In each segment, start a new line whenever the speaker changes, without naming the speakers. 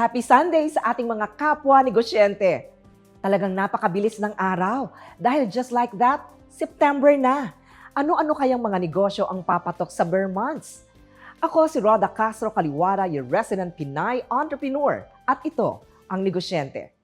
Happy Sunday sa ating mga kapwa negosyente. Talagang napakabilis ng araw dahil just like that, September na. Ano-ano kayang mga negosyo ang papatok sa BER months? Ako si Roda Castro-Caliwara, your resident Pinay entrepreneur. At ito ang NegoSHEnte.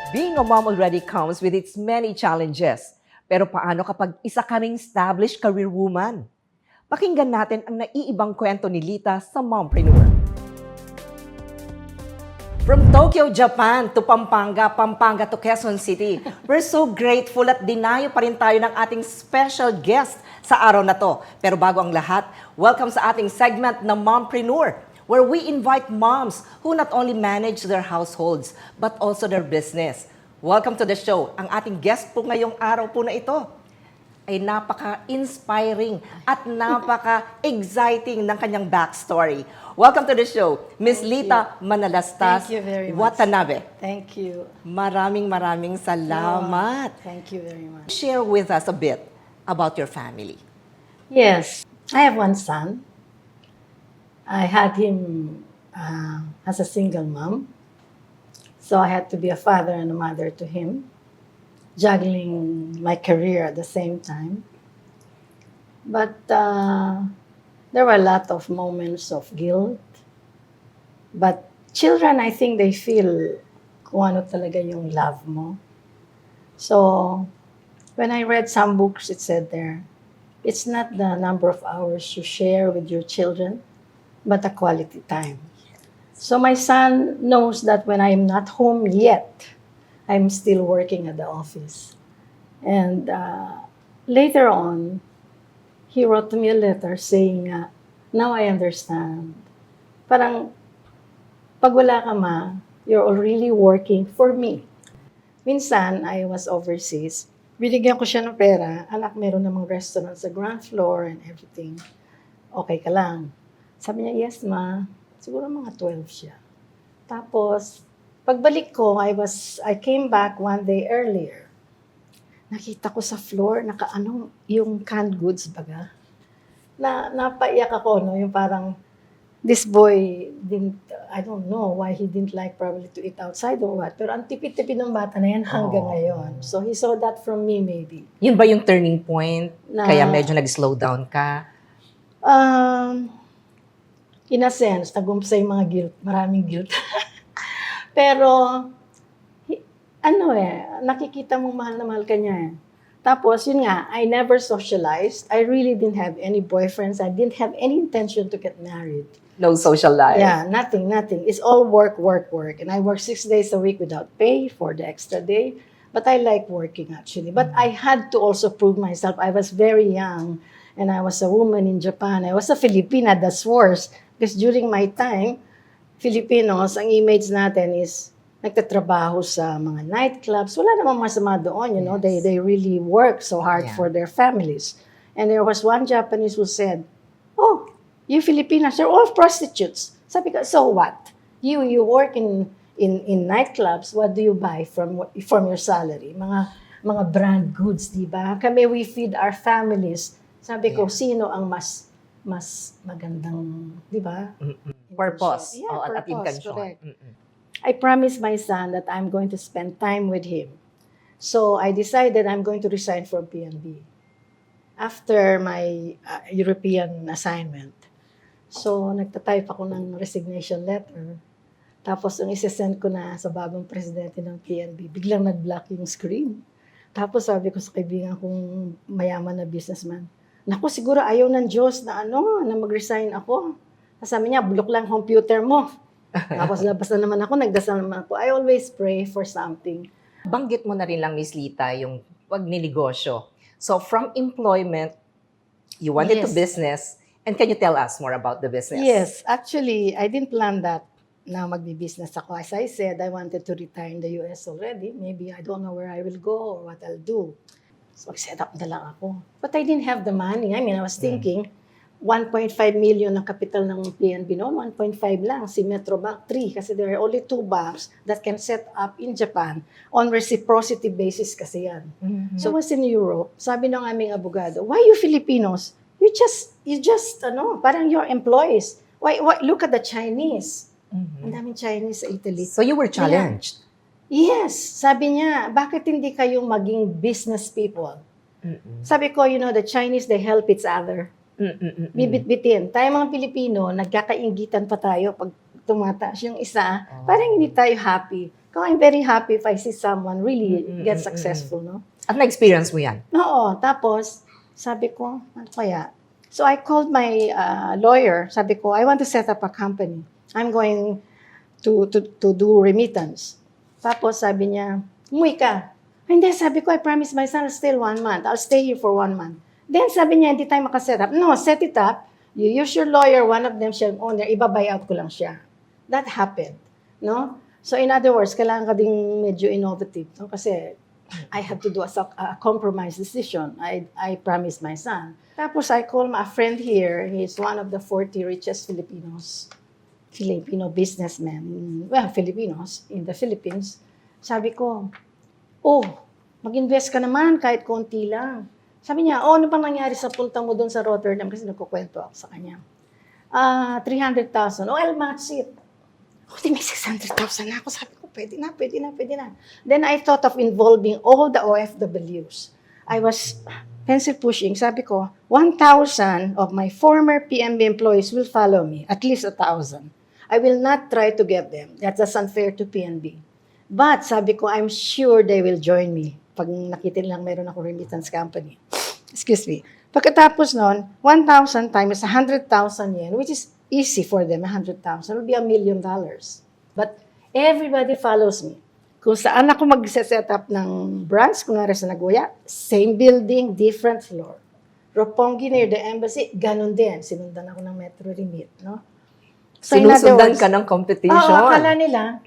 Being a mom already comes with its many challenges. Pero paano kapag isa ka ring established career woman? Pakinggan natin ang naiibang kwento ni Lita sa Mompreneur. From Tokyo, Japan to Pampanga, Pampanga to Quezon City, we're so grateful at dinayo pa rin tayo ng ating special guest sa araw na to. Pero bago ang lahat, welcome sa ating segment na Mompreneur, where we invite moms who not only manage their households, but also their business. Welcome to the show. Ang ating guest po ngayong araw po na ito ay napaka-inspiring at napaka-exciting ng kanyang backstory. Welcome to the show, Miss Lita Manalastas Watanabe.
Thank you.
Maraming salamat.
Thank you very much.
Share with us a bit about your family.
Yes, I have one son. I had him as a single mom. So I had to be a father and a mother to him, juggling my career at the same time. But there were a lot of moments of guilt. But children, I think they feel kung ano talaga yung love mo. So when I read some books, it said there, it's not the number of hours you share with your children, but the quality time. So my son knows that when I'm not home yet, I'm still working at the office. And later on, he wrote me a letter saying, now I understand. Parang, pag wala ka ma, you're really working for me. Minsan, I was overseas. Binigyan ko siya ng pera. Anak, meron namang restaurant sa ground floor and everything. Okay ka lang. Sabi niya, yes ma. Siguro mga 12 siya. Tapos, pagbalik ko, I came back one day earlier. Nakita ko sa floor, yung canned goods baga. Napaiyak ako, no? Yung parang, this boy I don't know why he didn't like probably to eat outside or what. Pero ang tipid-tipid ng bata na yan hanggang ngayon. So, he saw that from me maybe.
Yun ba yung turning point? Kaya medyo nag-slow down ka?
In a sense, nag-umpisa yung mga guilt, maraming guilt. Pero, nakikita mong mahal na mahal ka niya. Tapos, yun nga, I never socialized. I really didn't have any boyfriends. I didn't have any intention to get married.
No social life?
Yeah, nothing. It's all work. And I work 6 days a week without pay for the extra day. But I like working, actually. But I had to also prove myself. I was very young, and I was a woman in Japan. I was a Filipina, that's worse. Because during my time, Filipinos, ang image natin is nagtatrabaho sa mga nightclubs. Wala namang masama doon, you know. They really work so hard for their families. And there was one Japanese who said, oh, you Filipinas, you're all prostitutes. Sabi ko, so what? You work in nightclubs, what do you buy from your salary? Mga brand goods, di ba? Kami, we feed our families. Sabi ko, sino ang mas magandang, di ba?
Purpose.
Yeah,
At
purpose,
intention.
correct. I promised my son that I'm going to spend time with him. So I decided I'm going to resign from PNB after my European assignment. So nagtatype ako ng resignation letter. Tapos ang isesend ko na sa bagong presidente ng PNB, biglang nag-block yung screen. Tapos sabi ko sa kaibigan kong mayaman na businessman, naku, siguro ayaw ng Diyos na na mag-resign ako. Sabi niya, bulok lang computer mo. Tapos labas na naman ako, nagdasal naman ako. I always pray for something.
Banggit mo na rin lang, Miss Lita, yung pagninegosyo. So from employment, you went into business. And can you tell us more about the business?
Yes, actually, I didn't plan that na magbi-business ako. As I said, I wanted to retire in the US already. Maybe I don't know where I will go or what I'll do. So, set up na lang ako. But I didn't have the money. I mean, I was thinking, 1.5 million ng kapital ng PNB noon, 1.5 lang. Si Metrobank, 3. Kasi there are only 2 banks that can set up in Japan on reciprocity basis kasi yan. So, I was in Europe. Sabi ng aming abogado, why you Filipinos? You just, parang your employees. Why, look at the Chinese. Ang daming Chinese sa Italy.
So you were challenged?
Yes. Sabi niya, bakit hindi kayo maging business people? Sabi ko, the Chinese, they help each other. Bibit-bitin. Tayo mga Pilipino, nagkakaingitan pa tayo pag tumataas yung isa. Parang hindi tayo happy. Kung I'm very happy if I see someone really get successful, no?
At na-experience mo yan?
Oo. Tapos, sabi ko, ano kaya? So I called my lawyer. Sabi ko, I want to set up a company. I'm going to do remittance. Tapos sabi niya, umuwi ka. Hindi, sabi ko, I promise my son, I'll stay 1 month. I'll stay here for 1 month. Then sabi niya, hindi tayo makaset up. No, set it up. You use your lawyer, one of them siya owner, iba-buy out ko lang siya. That happened. No? So in other words, kailangan ka ding medyo innovative. No? Kasi I had to do a compromise decision. I promised my son. Tapos I called my friend here. He's one of the 40 richest Filipino businessmen. Well, Filipinos in the Philippines. Sabi ko, mag-invest ka naman kahit konti lang. Sabi niya, ano bang nangyari sa punta mo doon sa Rotterdam? Kasi nagkukwento ako sa kanya. 300,000. I'll match it. Di may 600,000 na ako. Sabi ko, pwede na. Then I thought of involving all the OFWs. I was pencil pushing. Sabi ko, 1,000 of my former PMB employees will follow me. At least 1,000. I will not try to get them. That's just unfair to PNB. But sabi ko, I'm sure they will join me pag nakita nilang meron ako remittance company. Excuse me. Pagkatapos nun, 1,000 times 100,000 yen, which is easy for them, 100,000, will be $1 million. But everybody follows me. Kung saan ako mag-set up ng branch, kung nga sa Nagoya, same building, different floor. Roppongi near the embassy, ganun din. Sinundan ako ng Metro Remit, no? So,
sinusundan ka ng competition.
Akala nila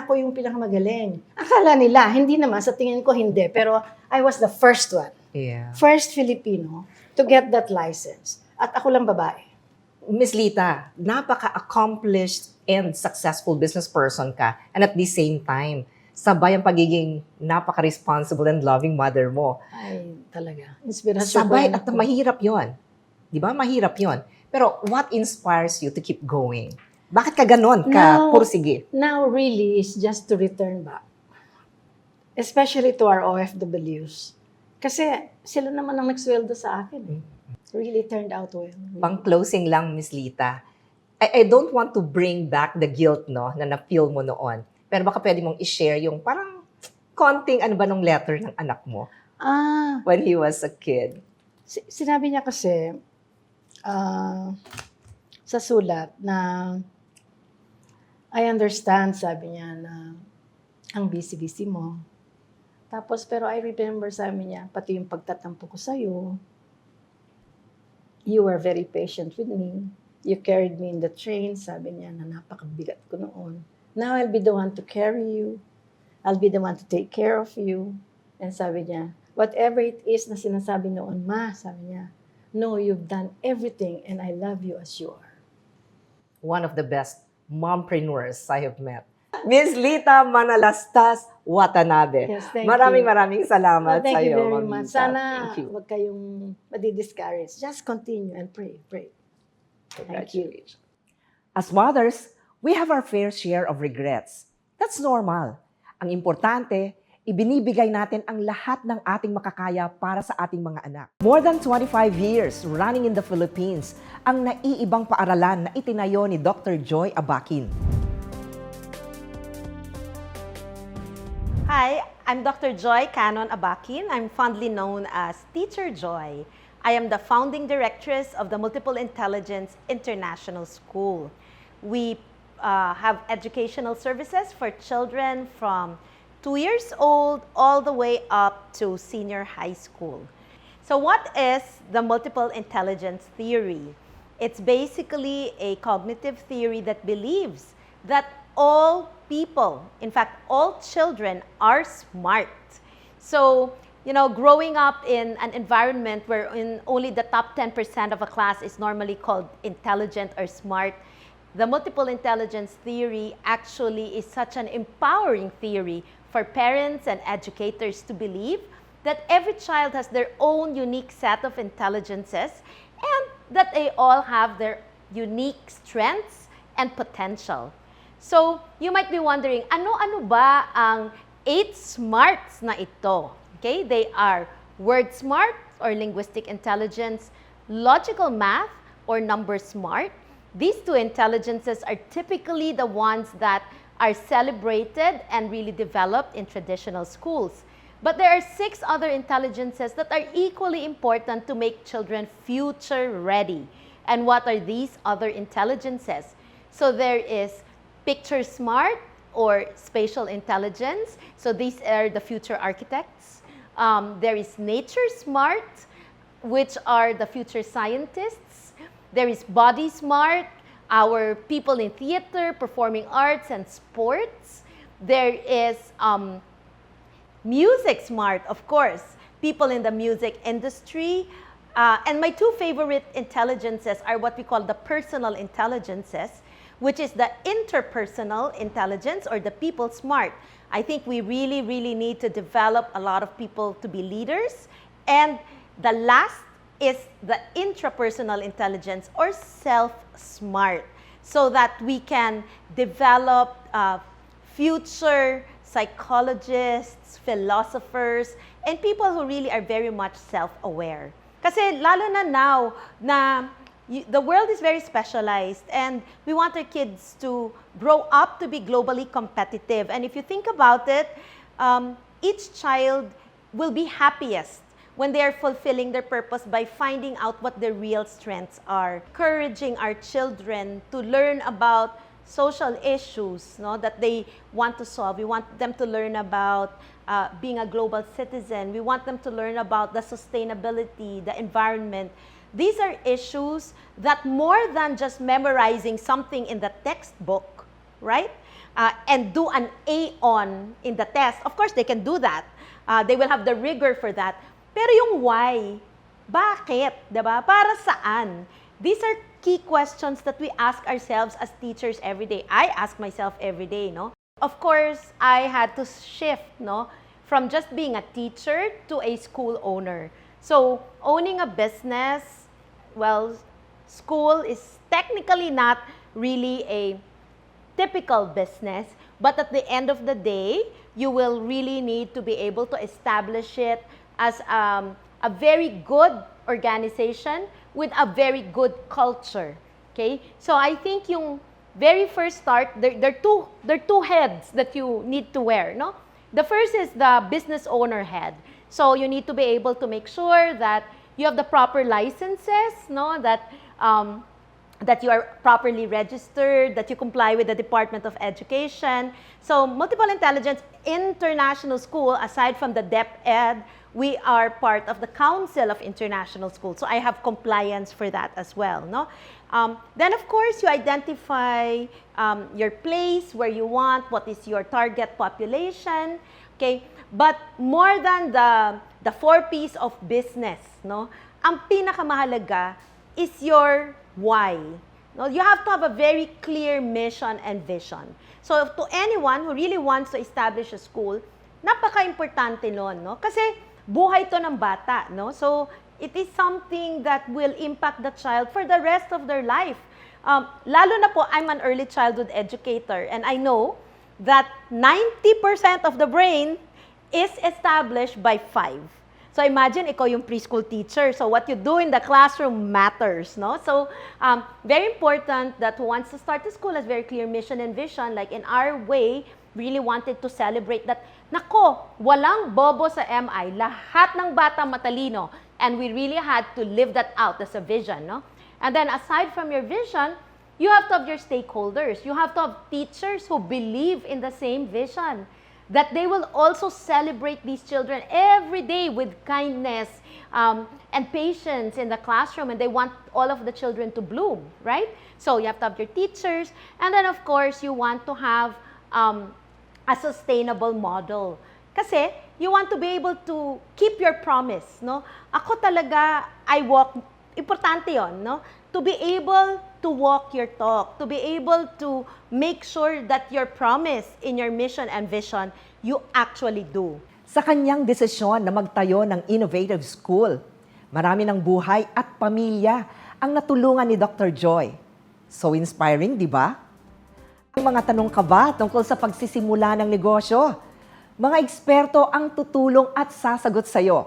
ako yung pinakamagaling. Akala nila, hindi naman, sa tingin ko hindi. Pero I was the first one.
Yeah.
First Filipino to get that license. At ako lang babae.
Miss Lita, napaka-accomplished and successful business person ka. And at the same time, sabay ang pagiging napaka-responsible and loving mother mo.
Ay, talaga. Inspirasyon.
Sabay at mahirap yon. Di ba? Mahirap yon. Pero what inspires you to keep going? Bakit ka ganon? Pursige?
Now really is just to return back. Especially to our OFWs. Kasi sila naman ang nagsweldo sa akin. Really turned out well.
Pang-closing lang, Miss Lita. I don't want to bring back the guilt, no, na na-feel mo noon. Pero baka pwede mong i-share yung parang konting nung letter ng anak mo when he was a kid.
Sinabi niya kasi, sa sulat na I understand, sabi niya, na ang busy-busy mo. Tapos, pero I remember, sabi niya, pati yung pagtatampo ko sa'yo, you were very patient with me. You carried me in the train, sabi niya, na napakabigat ko noon. Now, I'll be the one to carry you. I'll be the one to take care of you. And sabi niya, whatever it is na sinasabi noon, Ma, sabi niya, no, you've done everything and I love you as you are.
One of the best mompreneurs I have met. Miss Lita Manalastas Watanabe.
Yes, thank
maraming salamat sa iyo.
Thank you very much.
Lita.
Sana
Thank you.
wag kayong madi-discourage. Just continue and pray. Thank you.
As mothers, we have our fair share of regrets. That's normal. Ang importante, ibinibigay natin ang lahat ng ating makakaya para sa ating mga anak. More than 25 years running in the Philippines, ang naiibang paaralan na itinayo ni Dr. Joy Abaquin.
Hi, I'm Dr. Joy Canon Abaquin. I'm fondly known as Teacher Joy. I am the founding directress of the Multiple Intelligence International School. We have educational services for children from 2 years old all the way up to senior high school. So what is the multiple intelligence theory? It's basically a cognitive theory that believes that all people, in fact, all children are smart. So growing up in an environment where only the top 10% of a class is normally called intelligent or smart, the multiple intelligence theory actually is such an empowering theory for parents and educators to believe that every child has their own unique set of intelligences and that they all have their unique strengths and potential. So, you might be wondering, ano-ano ba ang 8 smarts na ito? Okay, they are word smart or linguistic intelligence, logical math or number smart. These 2 intelligences are typically the ones that are celebrated and really developed in traditional schools. But there are 6 other intelligences that are equally important to make children future ready. And what are these other intelligences? So there is picture smart or spatial intelligence. So these are the future architects. There is nature smart, which are the future scientists. There is body smart, our people in theater, performing arts, and sports. There is music smart, of course, people in the music industry. And my 2 favorite intelligences are what we call the personal intelligences, which is the interpersonal intelligence or the people smart. I think we really, really need to develop a lot of people to be leaders. And the last is the intrapersonal intelligence or self-smart, so that we can develop future psychologists, philosophers, and people who really are very much self-aware. Kasi lalo na now na the world is very specialized and we want our kids to grow up to be globally competitive. And if you think about it, each child will be happiest when they are fulfilling their purpose by finding out what their real strengths are. Encouraging our children to learn about social issues that they want to solve. We want them to learn about being a global citizen. We want them to learn about the sustainability, the environment. These are issues that more than just memorizing something in the textbook, right? And do an A on in the test. Of course, they can do that. They will have the rigor for that. Pero yung why, bakit, diba? Para saan? These are key questions that we ask ourselves as teachers every day. I ask myself every day, no? Of course, I had to shift, from just being a teacher to a school owner. So, owning a business, well, school is technically not really a typical business, but at the end of the day, you will really need to be able to establish it as a very good organization with a very good culture. Okay? So I think yung very first start, there are two heads that you need to wear, no? The first is the business owner head. So you need to be able to make sure that you have the proper licenses, no? That you are properly registered, that you comply with the Department of Education. So multiple intelligence international school, aside from the DepEd, we are part of the Council of International Schools. So I have compliance for that as well, no? Then of course you identify your place, where you want, what is your target population, okay? But more than the 4 P's of business, no? Ang pinakamahalaga is your why. No? You have to have a very clear mission and vision. So to anyone who really wants to establish a school, napaka-importante nun, no? Kasi buhay to ng bata, no? So it is something that will impact the child for the rest of their life. Lalo na po, I'm an early childhood educator, and I know that 90% of the brain is established by 5. So imagine, ikaw yung preschool teacher. So what you do in the classroom matters, no? So very important that who wants to start the school has very clear mission and vision. Like in our way, really wanted to celebrate that, nako, walang bobo sa MI. Lahat ng bata matalino. And we really had to live that out as a vision, no? And then aside from your vision, you have to have your stakeholders. You have to have teachers who believe in the same vision, that they will also celebrate these children every day with kindness and patience in the classroom, and they want all of the children to bloom, right? So you have to have your teachers, and then of course you want to have a sustainable model. Kasi you want to be able to keep your promise, no? Ako talaga, importante yon, no? To be able to walk your talk, to be able to make sure that your promise in your mission and vision, you actually do.
Sa kanyang desisyon na magtayo ng innovative school, marami ng buhay at pamilya ang natulungan ni Dr. Joy. So inspiring, di ba? May mga tanong ka ba tungkol sa pagsisimula ng negosyo? Mga eksperto ang tutulong at sasagot sa iyo.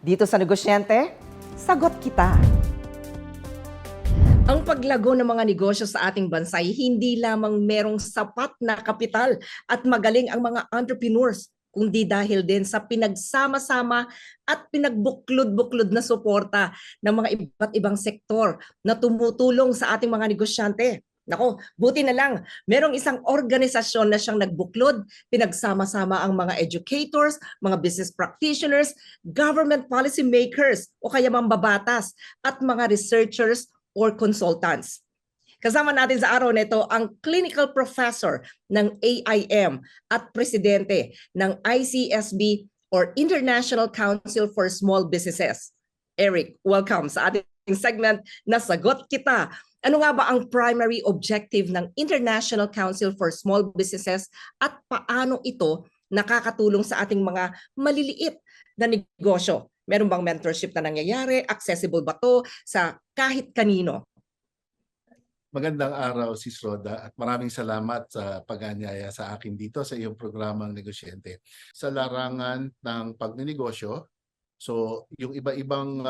Dito sa NegoSHEnte, Sagot Kita. Ang paglago ng mga negosyo sa ating bansa ay hindi lamang merong sapat na kapital at magaling ang mga entrepreneurs, kundi dahil din sa pinagsama-sama at pinagbuklod-buklod na suporta ng mga iba't ibang sektor na tumutulong sa ating mga negosyante. Nako, buti na lang, merong isang organisasyon na siyang nagbuklod, pinagsama-sama ang mga educators, mga business practitioners, government policy makers o kaya mambabatas at mga researchers or consultants. Kasama natin sa araw nito ang clinical professor ng AIM at presidente ng ICSB or International Council for Small Businesses. Eric, welcome sa ating segment na Sagot Kita. Ano nga ba ang primary objective ng International Council for Small Businesses at paano ito nakakatulong sa ating mga maliliit na negosyo? Meron bang mentorship na nangyayari? Accessible ba to sa kahit kanino?
Magandang araw, Sis Roda, at maraming salamat sa pag-anyaya sa akin dito sa iyong programang NegoSHEnte. Sa larangan ng pagninegosyo, so yung iba-ibang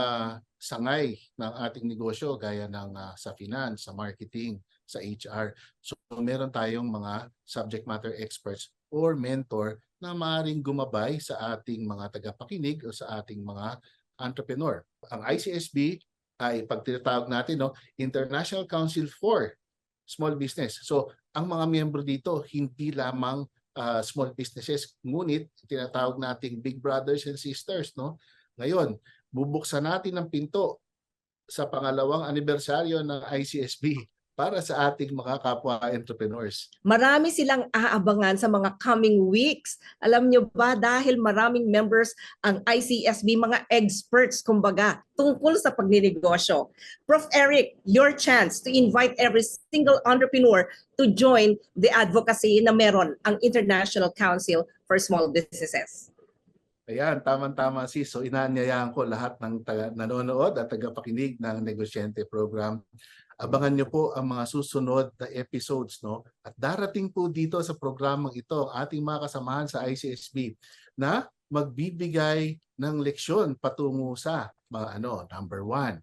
sangay ng ating negosyo gaya ng sa finance, sa marketing, sa HR. So meron tayong mga subject matter experts or mentor na maaaring gumabay sa ating mga tagapakinig o sa ating mga entrepreneur. Ang ICSB ay pag tinatawag natin, International Council for Small Business. So ang mga miyembro dito hindi lamang small businesses, ngunit tinatawag nating big brothers and sisters. Ngayon, bubuksan natin ang pinto sa pangalawang anibersaryo ng ICSB para sa ating mga kapwa entrepreneurs.
Marami silang aabangan sa mga coming weeks. Alam nyo ba, dahil maraming members ang ICSB, mga experts kumbaga, tungkol sa pagninegosyo. Prof. Eric, your chance to invite every single entrepreneur to join the advocacy na meron ang International Council for Small Businesses.
Ayan, tama-tama sis. So inaanyayahan ko lahat ng nanonood at tagapakinig ng NegoSHEnte program. Abangan niyo po ang mga susunod na episodes, At darating po dito sa programang ito ang ating mga kasamahan sa ICSB na magbibigay ng leksyon patungo sa mga number 1.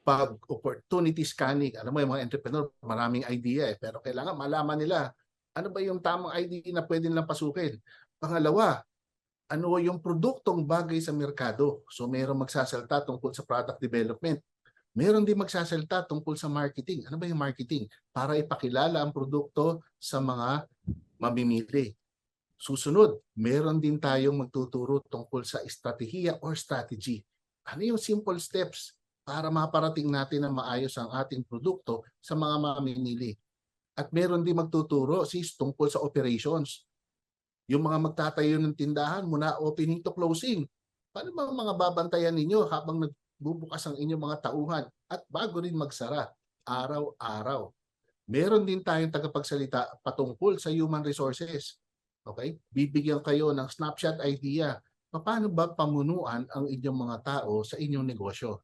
Pag-opportunity scanning. Alam mo yung mga entrepreneur, maraming idea pero kailangan malaman nila ano ba yung tamang idea na pwede nilang pasukin. Pangalawa, ano yung produktong bagay sa merkado. So mayroong magsasalta tungkol sa product development. Meron din magsasalita tungkol sa marketing. Ano ba yung marketing? Para ipakilala ang produkto sa mga mamimili. Susunod, meron din tayong magtuturo tungkol sa estratehiya or strategy. Ano yung simple steps para maparating natin na maayos ang ating produkto sa mga mamimili? At meron din magtuturo tungkol sa operations. Yung mga magtatayo ng tindahan mula opening to closing. Paano ba mga babantayan ninyo habang bubukas ang inyong mga tauhan at bago rin magsara araw-araw? Meron din tayong tagapagsalita patungkol sa human resources. Okay? Bibigyan kayo ng snapshot idea. Paano ba pamunuan ang inyong mga tao sa inyong negosyo?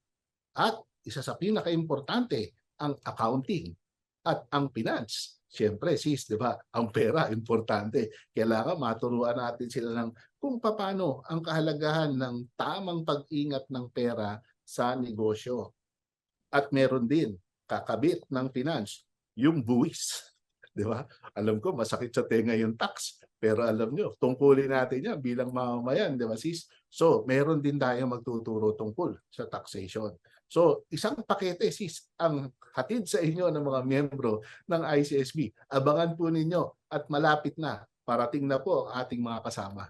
At isa sa pinaka-importante, ang accounting at ang finance. Siyempre, sis, di ba? Ang pera, importante. Kailangan maturuan natin sila ng kung paano ang kahalagahan ng tamang pag-ingat ng pera sa negosyo. At meron din, kakabit ng finance, yung buwis. Di ba? Alam ko, masakit sa tenga yung tax. Pero alam nyo, tungkulin natin yan bilang mamamayan. Di ba, sis? So, meron din tayo magtuturo tungkol sa taxation. So, isang pakete, sis, ang hatid sa inyo ng mga miyembro ng ICSB. Abangan po ninyo at malapit na. Parating na po ang ating mga kasama.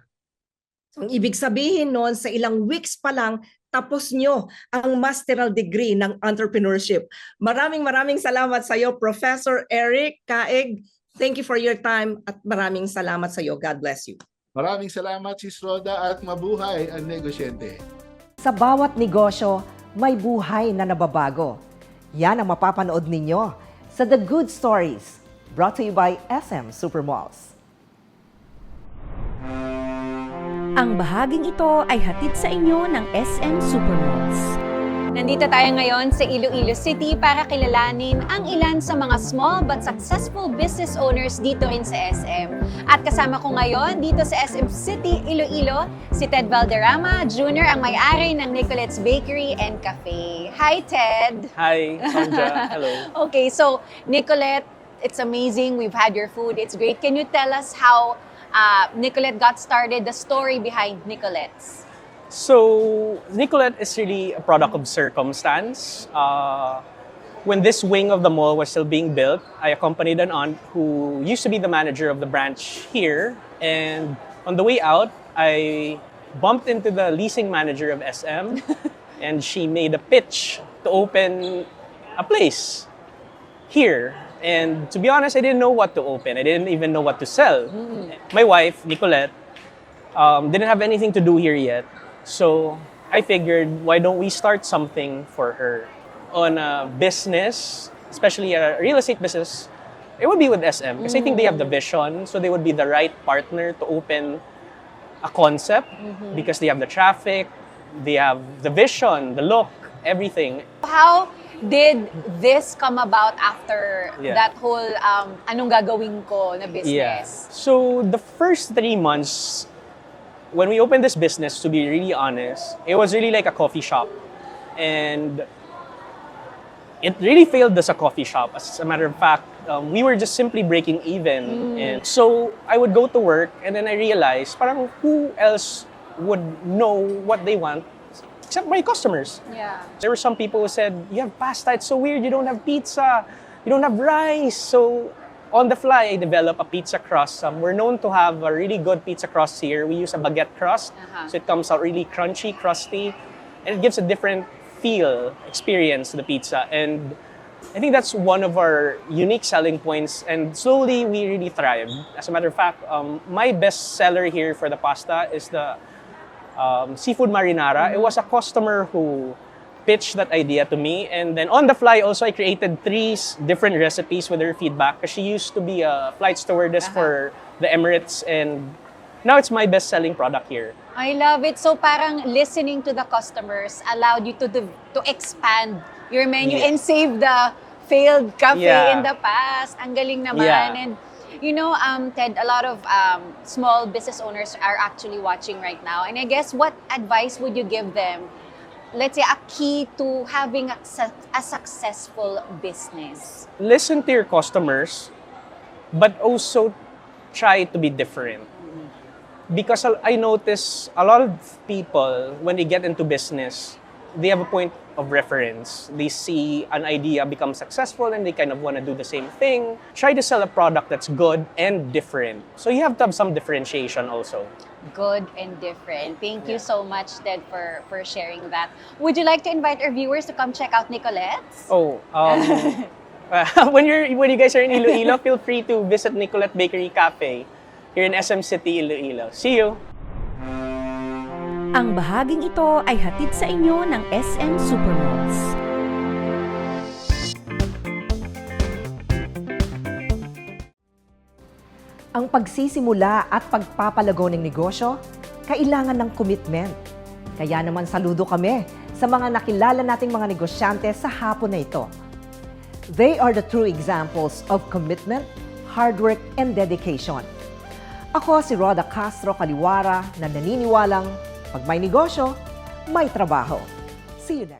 So, ang ibig sabihin noon, sa ilang weeks pa lang, tapos nyo ang masteral degree ng entrepreneurship. Maraming salamat sa iyo, Professor Eric Caeg. Thank you for your time at maraming salamat sa iyo. God bless you.
Maraming salamat, Sis Roda, at mabuhay ang NegoSHEnte.
Sa bawat negosyo, may buhay na nababago. Yan ang mapapanood ninyo sa The Good Stories, brought to you by SM Supermalls.
Ang bahaging ito ay hatid sa inyo ng SM Supermalls.
Nandito tayo ngayon sa Iloilo City para kilalanin ang ilan sa mga small but successful business owners dito rin sa SM. At kasama ko ngayon dito sa SM City, Iloilo, si Ted Valderrama Jr., ang may-ari ng Nicolette's Bakery and Cafe. Hi, Ted!
Hi, Sandra. Hello.
Okay, so Nicolette, it's amazing. We've had your food. It's great. Can you tell us how Nicolette got started, the story behind Nicolette's?
So, Nicolette is really a product of circumstance. When this wing of the mall was still being built, I accompanied an aunt who used to be the manager of the branch here. And on the way out, I bumped into the leasing manager of SM and she made a pitch to open a place here. And to be honest, I didn't know what to open. I didn't even know what to sell. My wife, Nicolette, didn't have anything to do here yet. So I figured, why don't we start something for her? On a business, especially a real estate business, it would be with SM. Because I think they have the vision, so they would be the right partner to open a concept. Because they have the traffic, they have the vision, the look, everything.
How did this come about after
Yeah.
that whole anong gagawin ko na business?
So the first 3 months, when we opened this business, to be really honest, it was really like a coffee shop. And it really failed as a coffee shop. As a matter of fact, we were just simply breaking even. And so I would go to work and then I realized, parang who else would know what they want except my customers?
Yeah.
There were some people who said, you have pasta, it's so weird, you don't have pizza, you don't have rice. So on the fly, I developed a pizza crust. We're known to have a really good pizza crust here. We use a baguette crust, so it comes out really crunchy, crusty, and it gives a different feel, experience to the pizza. And I think that's one of our unique selling points, and slowly we really thrived. As a matter of fact, my best seller here for the pasta is the seafood marinara. It was a customer who pitched that idea to me, and then on the fly also I created 3 different recipes with her feedback, because she used to be a flight stewardess for the Emirates, and now it's my best-selling product here.
I love it. So parang listening to the customers allowed you to expand your menu and save the failed cafe in the past. Ang galing naman.
Yeah.
And you know, Ted, a lot of small business owners are actually watching right now. And I guess what advice would you give them? Let's say a key to having a successful business.
Listen to your customers, but also try to be different. Because I notice a lot of people, when they get into business, they have a point of reference. They see an idea become successful and they kind of want to do the same thing. Try to sell a product that's good and different. So you have to have some differentiation also.
Good and different. Thank you so much, Ted, for sharing that. Would you like to invite our viewers to come check out Nicolette's?
Oh, when you guys are in Iloilo, feel free to visit Nicolette Bakery Cafe here in SM City, Iloilo. See you!
Ang bahaging ito ay hatid sa inyo ng SM Supermalls.
Ang pagsisimula at pagpapalago ng negosyo, kailangan ng commitment. Kaya naman saludo kami sa mga nakilala nating mga negosyante sa hapon na ito. They are the true examples of commitment, hard work, and dedication. Ako si Roda Castro-Caliwara na naniniwalang pag may negosyo, may trabaho. See you next.